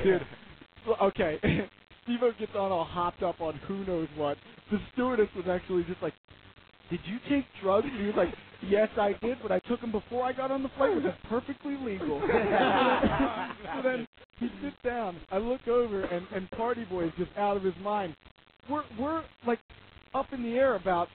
Dude, okay. Steve-O gets on all hopped up on who knows what. The stewardess was actually just like, did you take drugs? And he was like, yes, I did, but I took them before I got on the flight, which is perfectly legal. So then he sits down. I look over, and Party Boy is just out of his mind. We're like up in the air about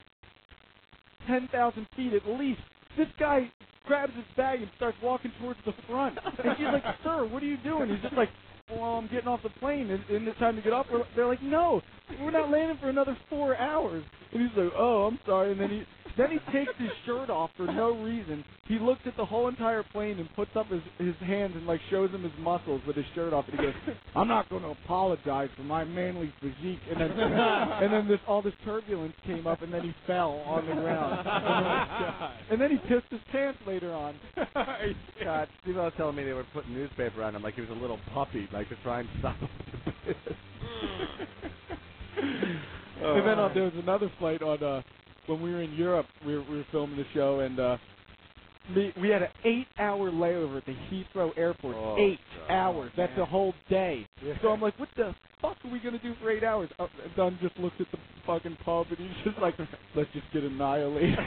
10,000 feet at least. This guy grabs his bag and starts walking towards the front. And she's like, sir, what are you doing? He's just like, well, I'm getting off the plane. Isn't it time to get off? They're like, no, we're not landing for another 4 hours. And he's like, oh, I'm sorry. And then he takes his shirt off for no reason. He looks at the whole entire plane and puts up his hands and, like, shows him his muscles with his shirt off. And he goes, I'm not going to apologize for my manly physique. And then all this turbulence came up, and then he fell on the ground. And then he pissed his pants later on. God, Steve was telling me they were putting newspaper on him like he was a little puppy, like to try and stop him. And then there was another flight on when we were in Europe. We were filming the show, and we had an 8-hour layover at the Heathrow Airport. 8 hours. That's a whole day. Yeah. So I'm like, what the fuck are we going to do for 8 hours? Dunn just looks at the fucking pub, and he's just like, let's just get annihilated.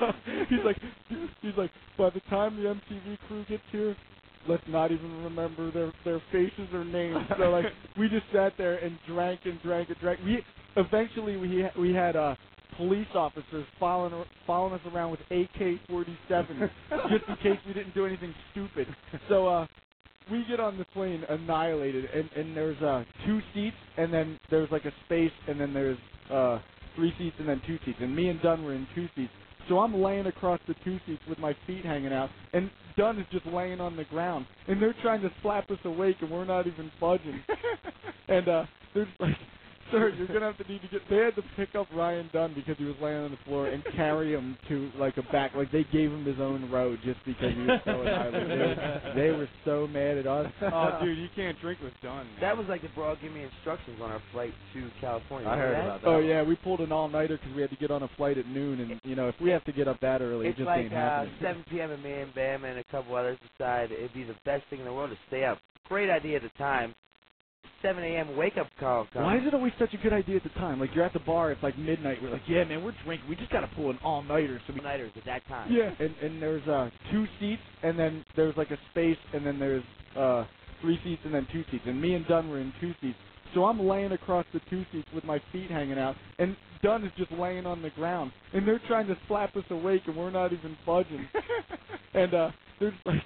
So he's like, by the time the MTV crew gets here, let's not even remember their faces or names. So, like, we just sat there and drank and drank and drank. Eventually, we had police officers following us around with AK-47s just in case we didn't do anything stupid. So we get on the plane annihilated, and there's 2 seats, and then there's like a space, and then there's 3 seats, and then 2 seats. And me and Dunn were in 2 seats. So I'm laying across the 2 seats with my feet hanging out, and Dunn is just laying on the ground. And they're trying to slap us awake, and we're not even budging. And they're just like, sir, you're going to have to they had to pick up Ryan Dunn because he was laying on the floor and carry him to, like, a back. Like, they gave him his own row just because he was so annihilated. They were so mad at us. Oh, dude, you can't drink with Dunn. That was like the bro gave me instructions on our flight to California. I heard about that. Oh, yeah, we pulled an all-nighter because we had to get on a flight at noon. And, you know, if we have to get up that early, it just ain't happening. It's like 7 p.m. and me and Bam and a couple others decide it'd be the best thing in the world to stay up. Great idea at the time. 7 a.m. wake-up call comes. Why is it always such a good idea at the time? Like, you're at the bar, it's like midnight. We're like, yeah, man, we're drinking. We just got to pull an all-nighter. All-nighters at that time. Yeah, and there's 2 seats, and then there's like a space, and then there's 3 seats, and then 2 seats. And me and Dunn were in 2 seats. So I'm laying across the 2 seats with my feet hanging out, and Dunn is just laying on the ground. And they're trying to slap us awake, and we're not even budging. And they're just like,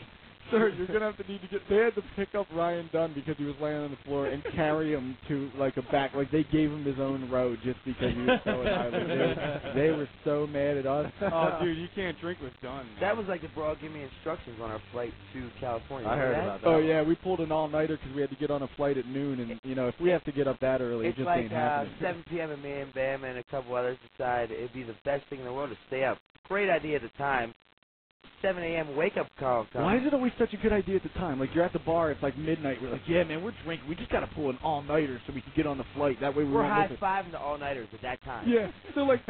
sir, you're going to have to they had to pick up Ryan Dunn because he was laying on the floor and carry him to, like, a back. Like, they gave him his own row just because he was so annihilated. They were so mad at us. Oh, dude, you can't drink with Dunn. That was like the bro gave me instructions on our flight to California. I heard about that. Oh, yeah, we pulled an all-nighter because we had to get on a flight at noon. And, you know, if we have to get up that early, it just ain't happening. It's like 7 p.m. and me and Bam and a couple others decide it'd be the best thing in the world to stay up. Great idea at the time. 7 a.m. wake-up call comes. Why is it always such a good idea at the time? Like, you're at the bar, it's like midnight. We're like, yeah, man, we're drinking. We just got to pull an all-nighter so we can get on the flight. That way we're high-fiving the all-nighters at that time. Yeah. So, like,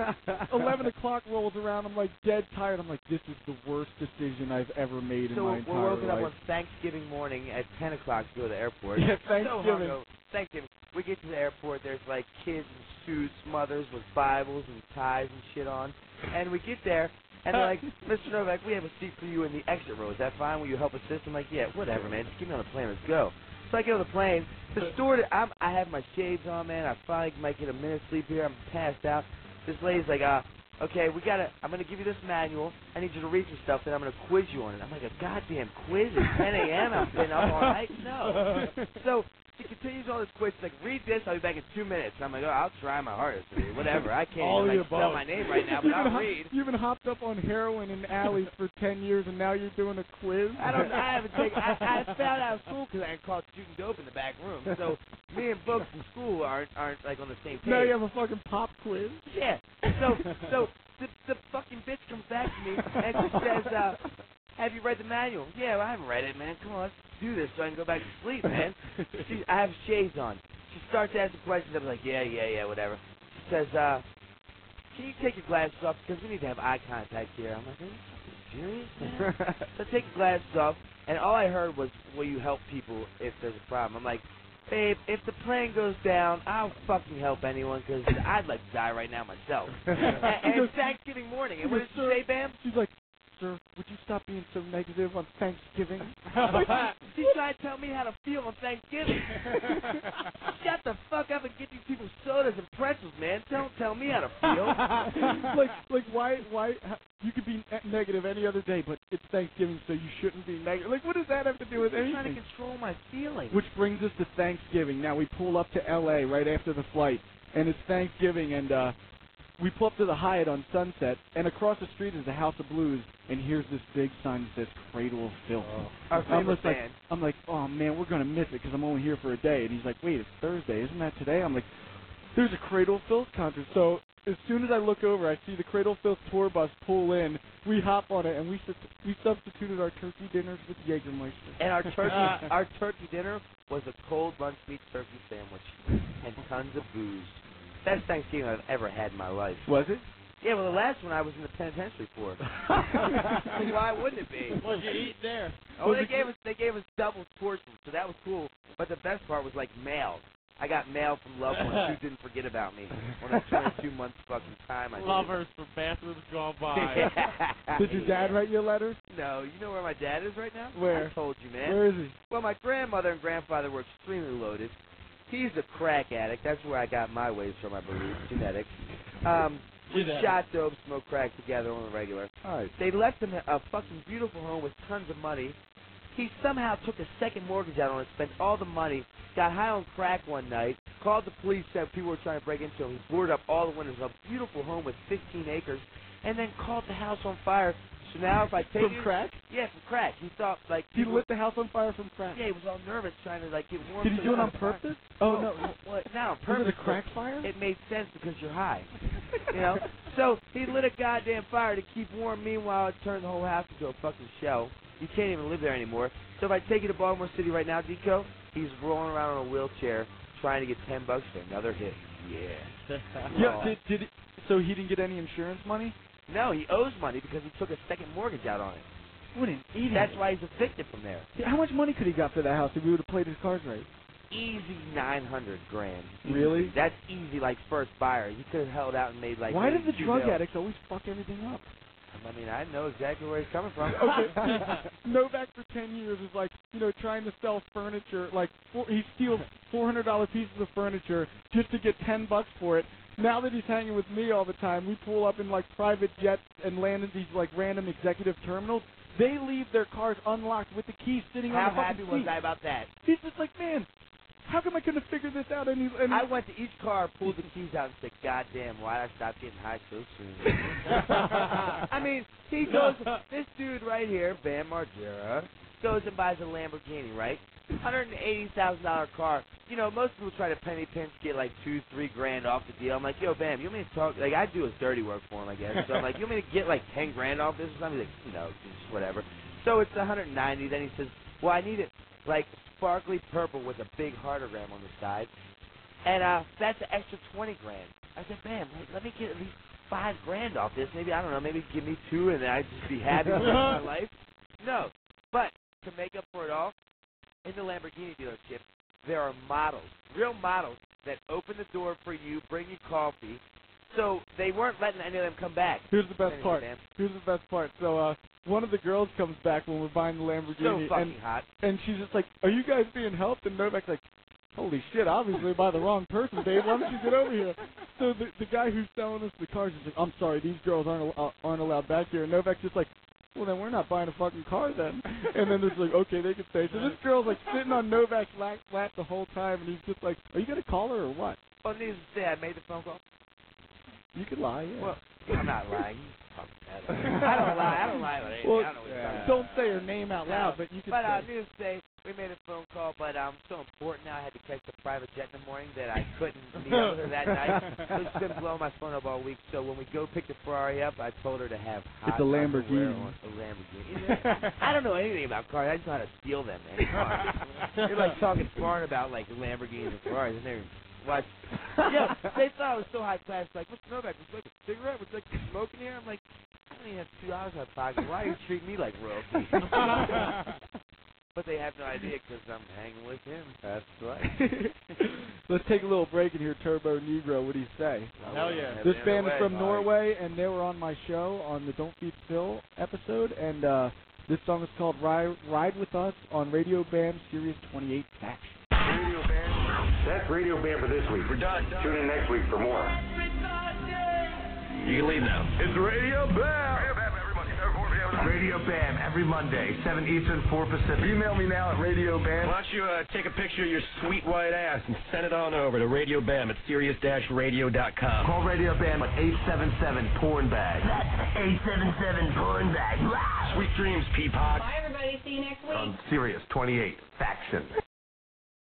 11 o'clock rolls around. I'm, like, dead tired. I'm like, this is the worst decision I've ever made in my entire life. So we're woken up on Thanksgiving morning at 10 o'clock to go to the airport. Yeah, Thanksgiving. Thanksgiving. We get to the airport. There's, like, kids in suits, mothers with Bibles and ties and shit on. And we get there. And they're like, Mr. Novak, we have a seat for you in the exit row. Is that fine? Will you help assist? I'm like, yeah, whatever, man. Just get me on the plane. Let's go. So I get on the plane. The steward, I have my shades on, man. I finally might get a minute's sleep here. I'm passed out. This lady's like, okay, I'm going to give you this manual. I need you to read some stuff, then I'm going to quiz you on it. I'm like, a goddamn quiz at 10 a.m.? I've been up all night? No. So she continues all this quiz. She's like, read this. I'll be back in 2 minutes. And I'm like, oh, I'll try my hardest. Whatever. I can't even spell my name right now, but I'll read. You've been hopped up on heroin in alleys for 10 years, and now you're doing a quiz? I found out of school because I caught shooting dope in the back room. So me and books in school aren't like on the same page. Now you have a fucking pop quiz? Yeah. So the fucking bitch comes back to me and she says, have you read the manual? Yeah, well, I haven't read it, man. Come on, let's do this so I can go back to sleep, man. I have shades on. She starts asking questions. I'm like, yeah, whatever. She says, can you take your glasses off because we need to have eye contact here? I'm like, are you fucking serious, man? So I take the glasses off. And all I heard was, will you help people if there's a problem? I'm like, babe, if the plane goes down, I'll fucking help anyone because I'd like to die right now myself. and it's Thanksgiving morning. And what did she say, Bam? She's like, sir, would you stop being so negative on Thanksgiving? She's trying to tell me how to feel on Thanksgiving. Shut the fuck up and get these people sodas and pretzels, man. Don't tell me how to feel. like why you could be negative any other day, but it's Thanksgiving, so you shouldn't be negative. Like, what does that have to do with anything? I'm trying to control my feelings. Which brings us to Thanksgiving. Now we pull up to L.A. right after the flight, and it's Thanksgiving, and we pull up to the Hyatt on Sunset, and across the street is the House of Blues, and here's this big sign that says Cradle of Filth. Our favorite band. I'm like, oh man, we're going to miss it because I'm only here for a day. And he's like, wait, it's Thursday, isn't that today? I'm like, there's a Cradle of Filth concert. So as soon as I look over, I see the Cradle of Filth tour bus pull in. We hop on it, and we substituted our turkey dinners with Jägermeister. And our turkey dinner was a cold lunch meat turkey sandwich and tons of booze. Best Thanksgiving I've ever had in my life. Was it? Yeah, well, the last one I was in the penitentiary for. Why wouldn't it be? What'd you eat there? Oh, they gave us double portions, so that was cool. But the best part was like mail. I got mail from loved ones who didn't forget about me on that 22-month fucking time. Lovers from bathrooms gone by. Did your dad write you a letter? No, you know where my dad is right now? Where? I told you, man. Where is he? Well, my grandmother and grandfather were extremely loaded. He's a crack addict. That's where I got my ways from, I believe. Genetics. We shot dope, smoked crack together on the regular. All right. They left him a fucking beautiful home with tons of money. He somehow took a second mortgage out on it, spent all the money, got high on crack one night, called the police, said people were trying to break into him. He boarded up all the windows of a beautiful home with 15 acres, and then caught the house on fire. So now if I take From crack? Yeah, from crack. He thought, like... He lit the house on fire from crack? Yeah, he was all nervous trying to, like, get warm. Did he do it on purpose? Oh, no. Well, not on purpose. Was it a crack fire? It made sense because you're high. You know? So he lit a goddamn fire to keep warm. Meanwhile, it turned the whole house into a fucking shell. You can't even live there anymore. So if I take you to Baltimore City right now, Deco, he's rolling around on a wheelchair trying to get $10 for another hit. Yeah. Yeah. So he didn't get any insurance money? No, he owes money because he took a second mortgage out on it. What an idiot. That's why he's evicted from there. How much money could he got for that house if he would have played his cards right? Easy $900 grand. Really? That's easy, like first buyer. He could have held out and made like. Why do the drug bills. addicts always fuck everything up? I mean, I know exactly where he's coming from. Okay. Novak for 10 years is like, trying to sell furniture. Like he steals $400 pieces of furniture just to get $10 for it. Now that he's hanging with me all the time, we pull up in like private jets and land in these like random executive terminals. They leave their cars unlocked with the keys sitting on the fucking seat. How happy was I about that? He's just like, man, how come I couldn't figure this out? And I went to each car, pulled the keys out, and said, God damn, why did I stop getting high so soon? I mean, he goes, this dude right here, Bam Margera, goes and buys a Lamborghini, right? $180,000 car. Most people try to penny pinch, get like $2-3 grand off the deal. I'm like, yo, Bam, you want me to talk? Like, I do his dirty work for him, I guess. So I'm like, you want me to get like 10 grand off this or something? He's like, no, just whatever. So it's 190. Then he says, well, I need it like sparkly purple with a big heartogram on the side, and that's an extra 20 grand. I said, Bam, let me get at least 5 grand off this. Maybe, I don't know, maybe give me 2 and then I'd just be happy with my life. No, but to make up for it all, in the Lamborghini dealership, there are models, real models, that open the door for you, bring you coffee. So they weren't letting any of them come back. Here's the best part. So one of the girls comes back when we're buying the Lamborghini. So fucking hot. And she's just like, are you guys being helped? And Novak's like, holy shit, obviously by the wrong person, babe. Why don't you get over here? So the guy who's selling us the cars is like, I'm sorry, these girls aren't allowed back here. And Novak's just like, well, then we're not buying a fucking car then. And then there's like, okay, they can stay. So this girl's like sitting on Novak's lap the whole time, and he's just like, are you going to call her or what? Well, needless to say, I made the phone call. You could lie, yeah. Well, I'm not lying. I don't lie about anything. Well, I don't know what you're talking about. don't say her name out loud, but you can say. But needless to say, we made a phone call, but so important now I had to catch the private jet in the morning that I couldn't meet up with her that night. So she's been blowing my phone up all week. So when we go pick the Ferrari up, I told her to have hot It's a Lamborghini. A Lamborghini. I don't know anything about cars. I just know how to steal them, man. You're like talking foreign about like Lamborghinis and Ferraris. I never watched. Yeah, they thought I was so high class. Like, what's Novak? Was like a cigarette? Was like smoking here? I'm like, I don't even have $2 in my pocket. Why are you treating me like royalty? But they have no idea because I'm hanging with him. That's right. Let's take a little break and hear Turbo Negro. What do you say? Hell yeah. This band is from Nice. Norway, and they were on my show on the Don't Be Still episode, and this song is called Ride With Us on Radio Bam Sirius 28 Faction. Radio Bam. That's Radio Bam for this week. We're done. Tune in next week for more. You can leave now. It's Radio Bam. Radio Bam every Monday, 7 Eastern, 4 Pacific. Email me now at Radio Bam. Why don't you take a picture of your sweet white ass and send it on over to Radio Bam at Sirius-Radio.com. Call Radio Bam at 877-PORN-BAG. That's 877-PORN-BAG. Sweet dreams, Peapod. Bye, everybody. See you next week. On Sirius 28 Faction.